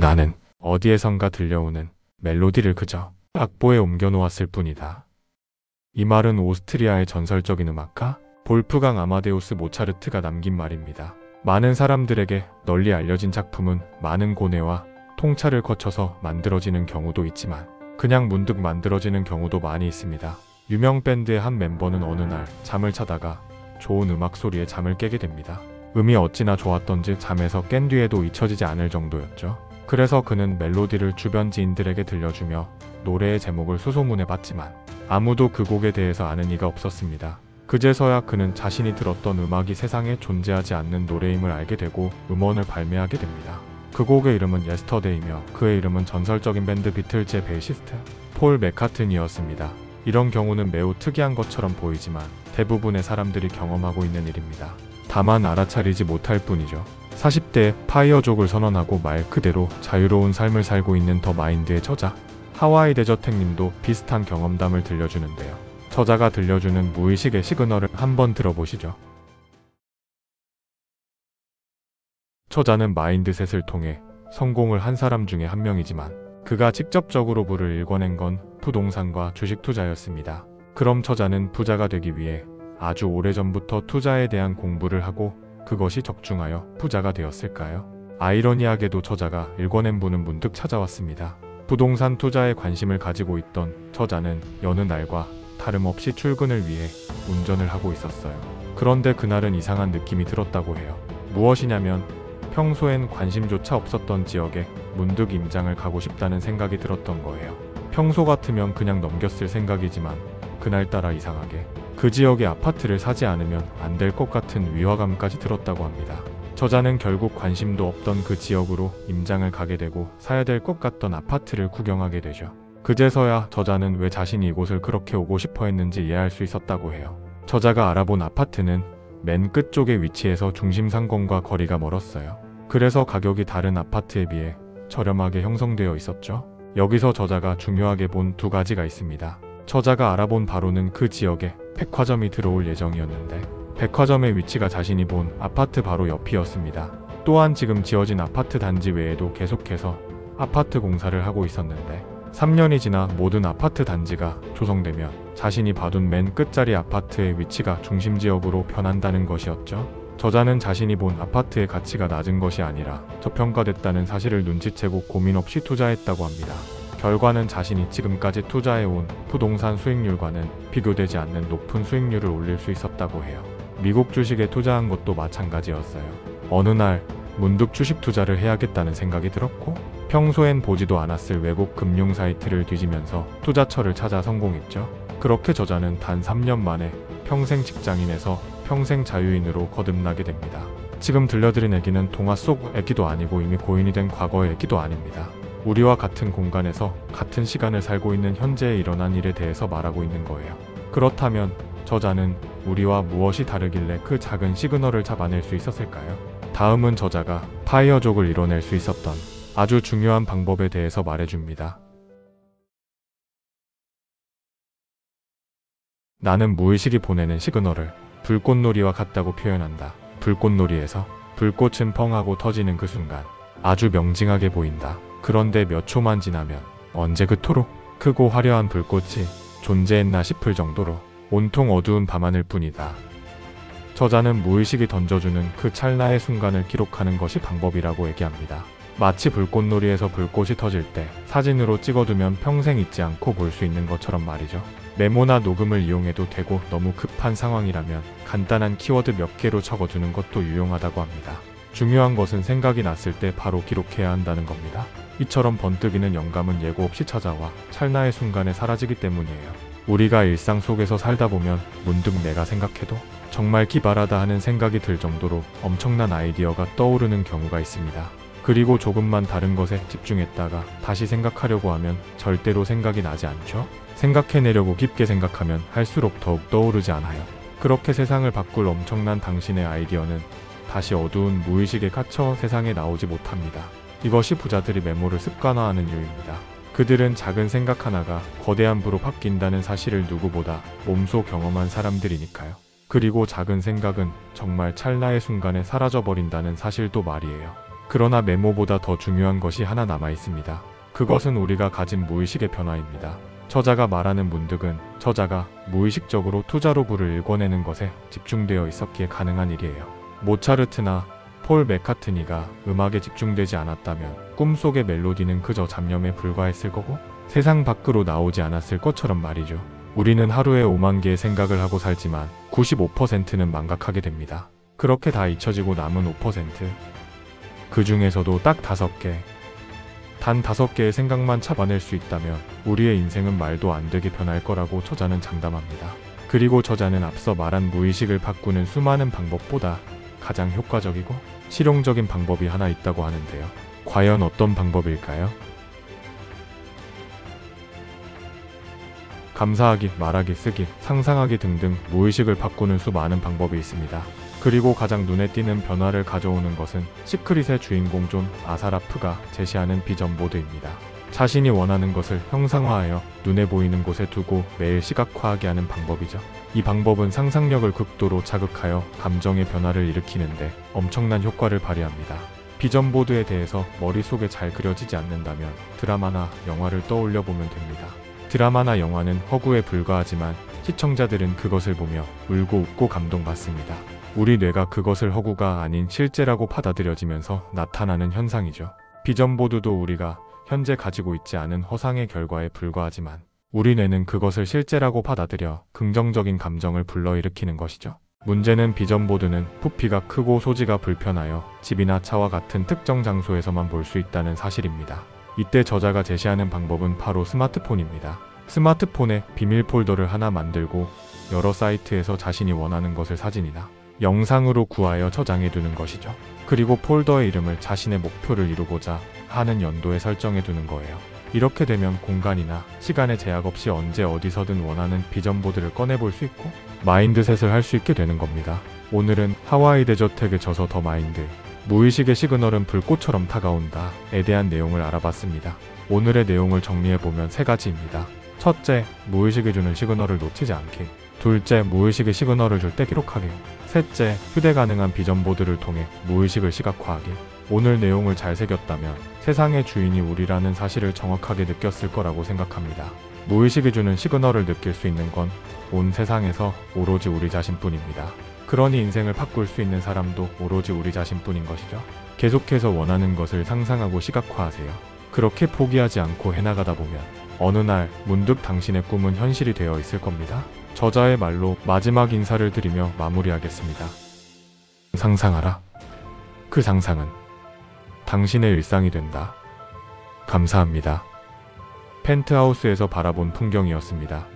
나는 어디에선가 들려오는 멜로디를 그저 악보에 옮겨놓았을 뿐이다. 이 말은 오스트리아의 전설적인 음악가 볼프강 아마데우스 모차르트가 남긴 말입니다. 많은 사람들에게 널리 알려진 작품은 많은 고뇌와 통찰을 거쳐서 만들어지는 경우도 있지만 그냥 문득 만들어지는 경우도 많이 있습니다. 유명 밴드의 한 멤버는 어느 날 잠을 자다가 좋은 음악 소리에 잠을 깨게 됩니다. 음이 어찌나 좋았던지 잠에서 깬 뒤에도 잊혀지지 않을 정도였죠. 그래서 그는 멜로디를 주변 지인들에게 들려주며 노래의 제목을 수소문해봤지만 아무도 그 곡에 대해서 아는 이가 없었습니다. 그제서야 그는 자신이 들었던 음악이 세상에 존재하지 않는 노래임을 알게 되고 음원을 발매하게 됩니다. 그 곡의 이름은 예스터데이며 그의 이름은 전설적인 밴드 비틀즈의 베이시스트 폴 맥카트니였습니다. 이런 경우는 매우 특이한 것처럼 보이지만 대부분의 사람들이 경험하고 있는 일입니다. 다만 알아차리지 못할 뿐이죠. 40대에 파이어족을 선언하고 말 그대로 자유로운 삶을 살고 있는 더 마인드의 저자 하와이 데저택님도 비슷한 경험담을 들려주는데요. 저자가 들려주는 무의식의 시그널을 한번 들어보시죠. 저자는 마인드셋을 통해 성공을 한 사람 중에 한 명이지만 그가 직접적으로 부를 읽어낸 건 부동산과 주식 투자였습니다. 그럼 저자는 부자가 되기 위해 아주 오래전부터 투자에 대한 공부를 하고 그것이 적중하여 부자가 되었을까요? 아이러니하게도 저자가 읽어낸 분은 문득 찾아왔습니다. 부동산 투자에 관심을 가지고 있던 저자는 여느 날과 다름없이 출근을 위해 운전을 하고 있었어요. 그런데 그날은 이상한 느낌이 들었다고 해요. 무엇이냐면 평소엔 관심조차 없었던 지역에 문득 임장을 가고 싶다는 생각이 들었던 거예요. 평소 같으면 그냥 넘겼을 생각이지만 그날따라 이상하게 그 지역의 아파트를 사지 않으면 안 될 것 같은 위화감까지 들었다고 합니다. 저자는 결국 관심도 없던 그 지역으로 임장을 가게 되고 사야 될 것 같던 아파트를 구경하게 되죠. 그제서야 저자는 왜 자신이 이곳을 그렇게 오고 싶어 했는지 이해할 수 있었다고 해요. 저자가 알아본 아파트는 맨 끝쪽에 위치해서 중심 상권과 거리가 멀었어요. 그래서 가격이 다른 아파트에 비해 저렴하게 형성되어 있었죠. 여기서 저자가 중요하게 본 두 가지가 있습니다. 저자가 알아본 바로는 그 지역에 백화점이 들어올 예정이었는데 백화점의 위치가 자신이 본 아파트 바로 옆이었습니다. 또한 지금 지어진 아파트 단지 외에도 계속해서 아파트 공사를 하고 있었는데 3년이 지나 모든 아파트 단지가 조성되면 자신이 봐둔 맨 끝자리 아파트의 위치가 중심지역으로 변한다는 것이었죠. 저자는 자신이 본 아파트의 가치가 낮은 것이 아니라 저평가됐다는 사실을 눈치채고 고민 없이 투자했다고 합니다. 결과는 자신이 지금까지 투자해온 부동산 수익률과는 비교되지 않는 높은 수익률을 올릴 수 있었다고 해요. 미국 주식에 투자한 것도 마찬가지였어요. 어느 날 문득 주식 투자를 해야겠다는 생각이 들었고 평소엔 보지도 않았을 외국 금융 사이트를 뒤지면서 투자처를 찾아 성공했죠. 그렇게 저자는 단 3년 만에 평생 직장인에서 평생 자유인으로 거듭나게 됩니다. 지금 들려드린 얘기는 동화 속 얘기도 아니고 이미 고인이 된 과거의 얘기도 아닙니다. 우리와 같은 공간에서 같은 시간을 살고 있는 현재에 일어난 일에 대해서 말하고 있는 거예요. 그렇다면 저자는 우리와 무엇이 다르길래 그 작은 시그널을 잡아낼 수 있었을까요? 다음은 저자가 파이어족을 이뤄낼 수 있었던 아주 중요한 방법에 대해서 말해줍니다. 나는 무의식이 보내는 시그널을 불꽃놀이와 같다고 표현한다. 불꽃놀이에서 불꽃은 펑하고 터지는 그 순간 아주 명징하게 보인다. 그런데 몇 초만 지나면 언제 그토록 크고 화려한 불꽃이 존재했나 싶을 정도로 온통 어두운 밤하늘 뿐이다. 저자는 무의식이 던져주는 그 찰나의 순간을 기록하는 것이 방법이라고 얘기합니다. 마치 불꽃놀이에서 불꽃이 터질 때 사진으로 찍어두면 평생 잊지 않고 볼 수 있는 것처럼 말이죠. 메모나 녹음을 이용해도 되고 너무 급한 상황이라면 간단한 키워드 몇 개로 적어두는 것도 유용하다고 합니다. 중요한 것은 생각이 났을 때 바로 기록해야 한다는 겁니다. 이처럼 번뜩이는 영감은 예고 없이 찾아와 찰나의 순간에 사라지기 때문이에요. 우리가 일상 속에서 살다 보면 문득 내가 생각해도 정말 기발하다 하는 생각이 들 정도로 엄청난 아이디어가 떠오르는 경우가 있습니다. 그리고 조금만 다른 것에 집중했다가 다시 생각하려고 하면 절대로 생각이 나지 않죠? 생각해내려고 깊게 생각하면 할수록 더욱 떠오르지 않아요. 그렇게 세상을 바꿀 엄청난 당신의 아이디어는 다시 어두운 무의식에 갇혀 세상에 나오지 못합니다. 이것이 부자들이 메모를 습관화하는 이유입니다. 그들은 작은 생각 하나가 거대한 부로 바뀐다는 사실을 누구보다 몸소 경험한 사람들이니까요. 그리고 작은 생각은 정말 찰나의 순간에 사라져버린다는 사실도 말이에요. 그러나 메모보다 더 중요한 것이 하나 남아 있습니다. 그것은 우리가 가진 무의식의 변화입니다. 저자가 말하는 문득은 저자가 무의식적으로 투자로브를 읽어내는 것에 집중되어 있었기에 가능한 일이에요. 모차르트나 폴 맥카트니가 음악에 집중되지 않았다면 꿈속의 멜로디는 그저 잡념에 불과했을 거고 세상 밖으로 나오지 않았을 것처럼 말이죠. 우리는 하루에 5만 개의 생각을 하고 살지만 95%는 망각하게 됩니다. 그렇게 다 잊혀지고 남은 5%, 그 중에서도 딱 5개, 단 5개의 생각만 잡아낼 수 있다면 우리의 인생은 말도 안 되게 변할 거라고 저자는 장담합니다. 그리고 저자는 앞서 말한 무의식을 바꾸는 수많은 방법보다 가장 효과적이고 실용적인 방법이 하나 있다고 하는데요. 과연 어떤 방법일까요? 감사하기, 말하기, 쓰기, 상상하기 등등 무의식을 바꾸는 수많은 방법이 있습니다. 그리고 가장 눈에 띄는 변화를 가져오는 것은 시크릿의 주인공 존 아사라프가 제시하는 비전 보드입니다. 자신이 원하는 것을 형상화하여 눈에 보이는 곳에 두고 매일 시각화하게 하는 방법이죠. 이 방법은 상상력을 극도로 자극하여 감정의 변화를 일으키는데 엄청난 효과를 발휘합니다. 비전 보드에 대해서 머릿속에 잘 그려지지 않는다면 드라마나 영화를 떠올려 보면 됩니다. 드라마나 영화는 허구에 불과하지만 시청자들은 그것을 보며 울고 웃고 감동받습니다. 우리 뇌가 그것을 허구가 아닌 실제라고 받아들여지면서 나타나는 현상이죠. 비전 보드도 우리가 현재 가지고 있지 않은 허상의 결과에 불과하지만 우리 뇌는 그것을 실제라고 받아들여 긍정적인 감정을 불러일으키는 것이죠. 문제는 비전 보드는 부피가 크고 소지가 불편하여 집이나 차와 같은 특정 장소에서만 볼 수 있다는 사실입니다. 이때 저자가 제시하는 방법은 바로 스마트폰입니다. 스마트폰에 비밀 폴더를 하나 만들고 여러 사이트에서 자신이 원하는 것을 사진이나 영상으로 구하여 저장해 두는 것이죠. 그리고 폴더의 이름을 자신의 목표를 이루고자 하는 연도에 설정해 두는 거예요. 이렇게 되면 공간이나 시간의 제약 없이 언제 어디서든 원하는 비전 보드를 꺼내볼 수 있고 마인드셋을 할 수 있게 되는 겁니다. 오늘은 하와이 데저텍의 저서 더 마인드, 무의식의 시그널은 불꽃처럼 다가온다에 대한 내용을 알아봤습니다. 오늘의 내용을 정리해보면 3가지입니다. 첫째, 무의식이 주는 시그널을 놓치지 않기. 둘째, 무의식의 시그널을 줄 때 기록하기. 셋째, 휴대 가능한 비전 보드를 통해 무의식을 시각화하기. 오늘 내용을 잘 새겼다면 세상의 주인이 우리라는 사실을 정확하게 느꼈을 거라고 생각합니다. 무의식이 주는 시그널을 느낄 수 있는 건 온 세상에서 오로지 우리 자신뿐입니다. 그러니 인생을 바꿀 수 있는 사람도 오로지 우리 자신뿐인 것이죠. 계속해서 원하는 것을 상상하고 시각화하세요. 그렇게 포기하지 않고 해나가다 보면 어느 날 문득 당신의 꿈은 현실이 되어 있을 겁니다. 저자의 말로 마지막 인사를 드리며 마무리하겠습니다. 상상하라. 그 상상은 당신의 일상이 된다. 감사합니다. 펜트하우스에서 바라본 풍경이었습니다.